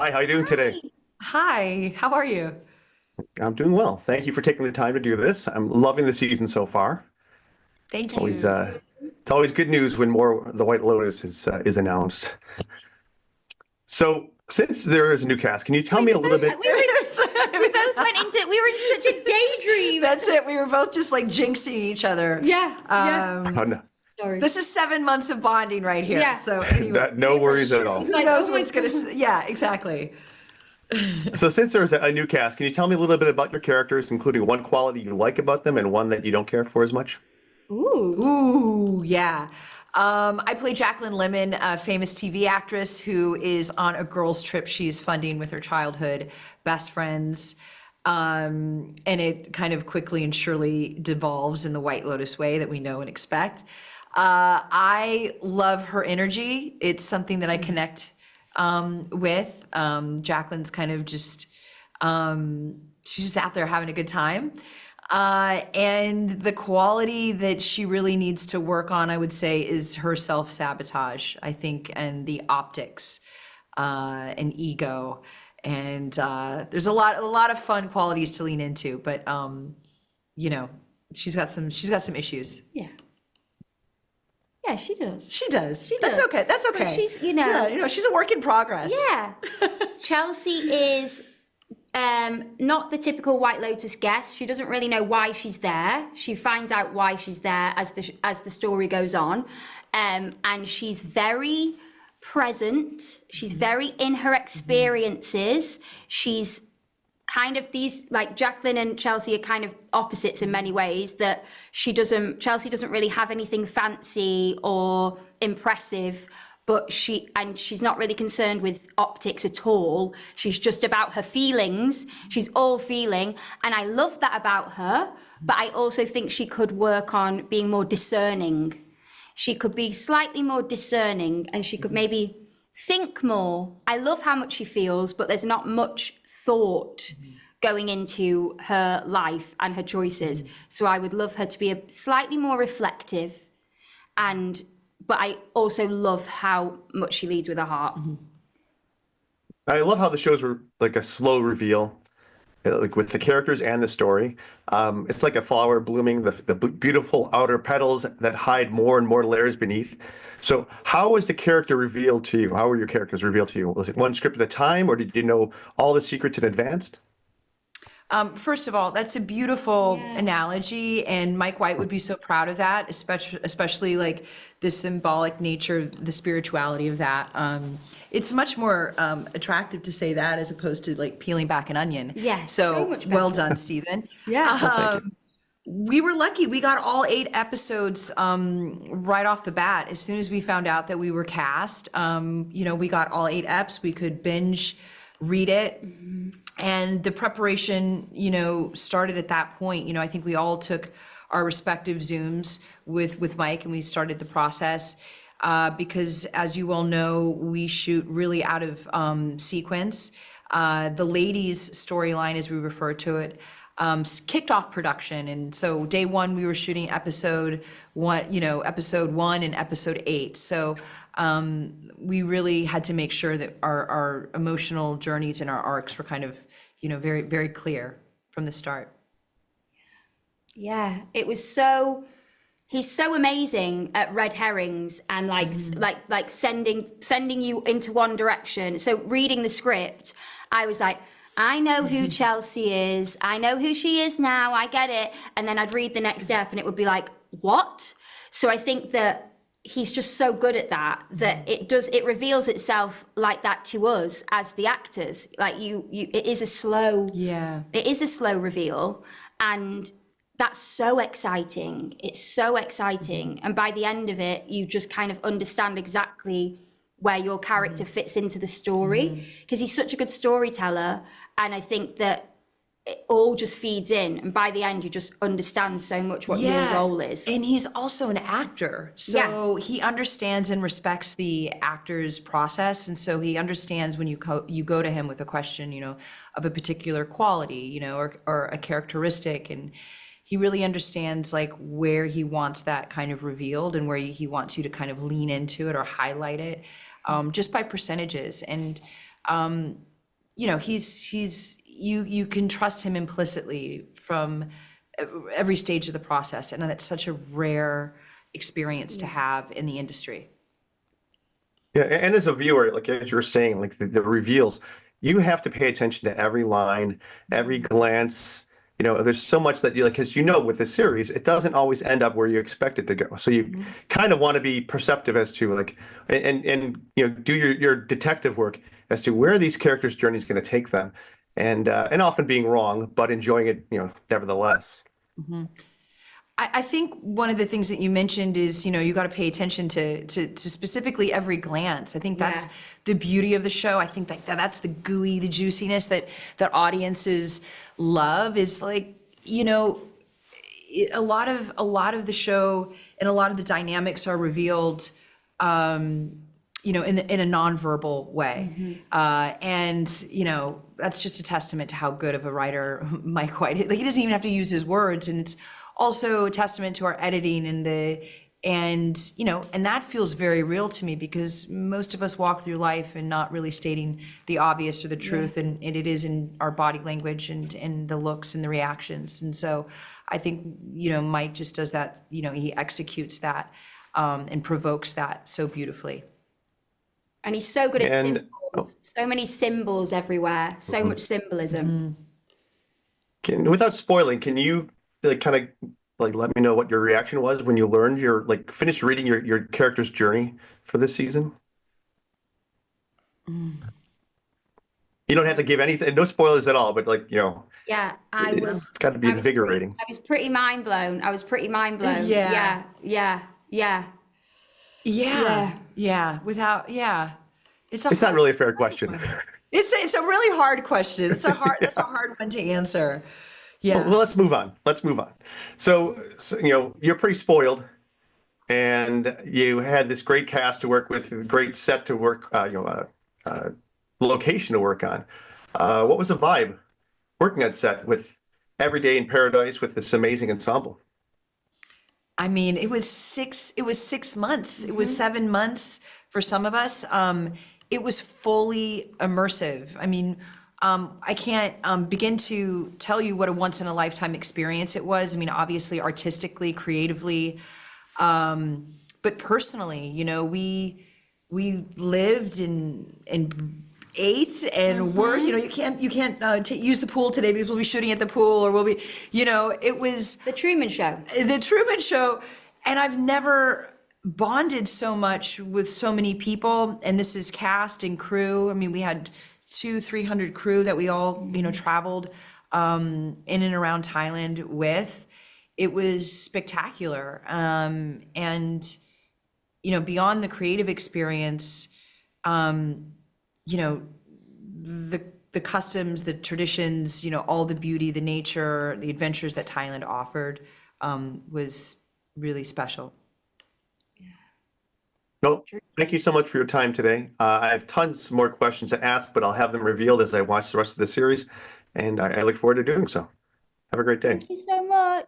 Hi, how are you doing today? Hi, how are you? I'm doing well. Thank you for taking the time to do this. I'm loving the season so far. Thank Always, you. it's always good news when more The White Lotus is announced. So, since there is a new cast, can you tell me a little bit? We both went into we were in such a daydream. That's it. We were both just like jinxing each other. Yeah, yeah. Oh, no, Sorry. This is 7 months of bonding right here. Yeah. So anyway, no worries at all. who Like, knows oh my what's gonna? God. Yeah, exactly. So, since there's a new cast, can you tell me a little bit about your characters, including one quality you like about them and one that you don't care for as much? Ooh. Ooh, yeah. I play Jacqueline Lemon, a famous TV actress who is on a girls' trip she's funding with her childhood best friends. And it kind of quickly and surely devolves in the White Lotus way that we know and expect. I love her energy. It's something that I connect with. Jacqueline's kind of just, she's just out there having a good time. And the quality that she really needs to work on, I would say, is her self-sabotage, I think, and the optics, and ego. And there's a lot of fun qualities to lean into, but you know, she's got some issues. Yeah. Yeah, she does. She does. She That's does. okay. That's But okay. she's, Yeah, she's a work in progress. Yeah. Chelsea is not the typical White Lotus guest. She doesn't really know why she's there. She finds out why she's there as the story goes on. And she's very present. She's very in her experiences. She's kind of these, like Jacqueline and Chelsea are kind of opposites in many ways, that Chelsea doesn't really have anything fancy or impressive, but she's not really concerned with optics at all. She's just about her feelings. She's all feeling. And I love that about her, but I also think she could work on being more discerning. She could be slightly more discerning, and she could maybe think more. I love how much she feels, but there's not much thought going into her life and her choices. So I would love her to be a slightly more reflective, but I also love how much she leads with her heart. I love how the shows were like a slow reveal, like with the characters and the story. It's like a flower blooming, the beautiful outer petals that hide more and more layers beneath. So, how was the character revealed to you? How were your characters revealed to you? Was it one script at a time, or did you know all the secrets in advance? First of all, that's a beautiful Yeah. analogy, and Mike White would be so proud of that, especially like the symbolic nature, the spirituality of that. It's much more attractive to say that as opposed to like peeling back an onion. Yes, So so much well better. done, Stephen. Yeah. We were lucky. We got all 8 episodes right off the bat. As soon as we found out that we were cast, we got all 8 eps. We could binge read it. And the preparation, started at that point. I think we all took our respective Zooms with Mike, and we started the process. Because as you all know, we shoot really out of sequence. The ladies' storyline, as we refer to it, kicked off production. And so day one, we were shooting episode 1 and episode 8. So we really had to make sure that our emotional journeys and our arcs were kind of, very, very clear from the start. Yeah, it was so. He's so amazing at red herrings and like sending you into one direction. So reading the script, I was like, I know who Chelsea is. I know who she is now. I get it. And then I'd read the next step, and it would be like, what? So I think that he's just so good at that it reveals itself like that to us as the actors. Like it is a slow reveal, and that's so exciting. It's so exciting. And by the end of it, you just kind of understand exactly where your character fits into the story, because he's such a good storyteller. And I think that it all just feeds in. And by the end, you just understand so much what your role is. And he's also an actor. So he understands and respects the actor's process. And so he understands when you go to him with a question, of a particular quality, or a characteristic. And he really understands like where he wants that kind of revealed and where he wants you to kind of lean into it or highlight it, just by percentages. And you know, you can trust him implicitly from every stage of the process. And that's such a rare experience to have in the industry. Yeah, and as a viewer, like as you're saying, like the reveals, you have to pay attention to every line, every glance. You know, there's so much that you like, because you know, with the series, it doesn't always end up where you expect it to go. So you kind of want to be perceptive as to like, and you know, do your detective work as to where these characters' journey is going to take them, and often being wrong, but enjoying it, you know, nevertheless. I think one of the things that you mentioned is, you know, you got to pay attention to specifically every glance. I think that's the beauty of the show. I think that's the gooey, the juiciness that audiences love, is like, you know, a lot of the show and a lot of the dynamics are revealed, you know, in a nonverbal way. And, you know, that's just a testament to how good of a writer Mike White is. Like, he doesn't even have to use his words, and it's also a testament to our editing and you know, and that feels very real to me, because most of us walk through life and not really stating the obvious or the truth, and it is in our body language and the looks and the reactions. And so I think, you know, Mike just does that, you know, he executes that and provokes that so beautifully. And he's so good at And- symbols. So many symbols everywhere. So much symbolism. Without spoiling, can you like kind of like let me know what your reaction was when you learned your like finished reading your character's journey for this season? You don't have to give anything, no spoilers at all, but like, you know, Yeah, it's got to be invigorating. I was pretty mind blown. Yeah. Yeah. Yeah. It's It's not really a fair question. It's a really hard question. It's a hard that's a hard one to answer. Yeah. Well, let's move on. So, you know, you're pretty spoiled, and you had this great cast to work with, great set to work, location to work on. What was the vibe working on set with Every Day in Paradise with this amazing ensemble? I mean, it was 6 months. It was 7 months for some of us. It was fully immersive. I mean, I can't begin to tell you what a once in a lifetime experience it was. I mean, obviously, artistically, creatively, but personally, you know, we lived and ate and were, you know, you can't use the pool today because we'll be shooting at the pool, or we'll be, you know, it was The Truman Show. the Truman Show. And I've never bonded so much with so many people. And this is cast and crew. I mean, we had 200-300 crew that we all, you know, traveled in and around Thailand with. It was spectacular. And, you know, beyond the creative experience, you know, the customs, the traditions, you know, all the beauty, the nature, the adventures that Thailand offered was really special. Well, thank you so much for your time today. I have tons more questions to ask, but I'll have them revealed as I watch the rest of the series, and I look forward to doing so. Have a great day. Thank you so much.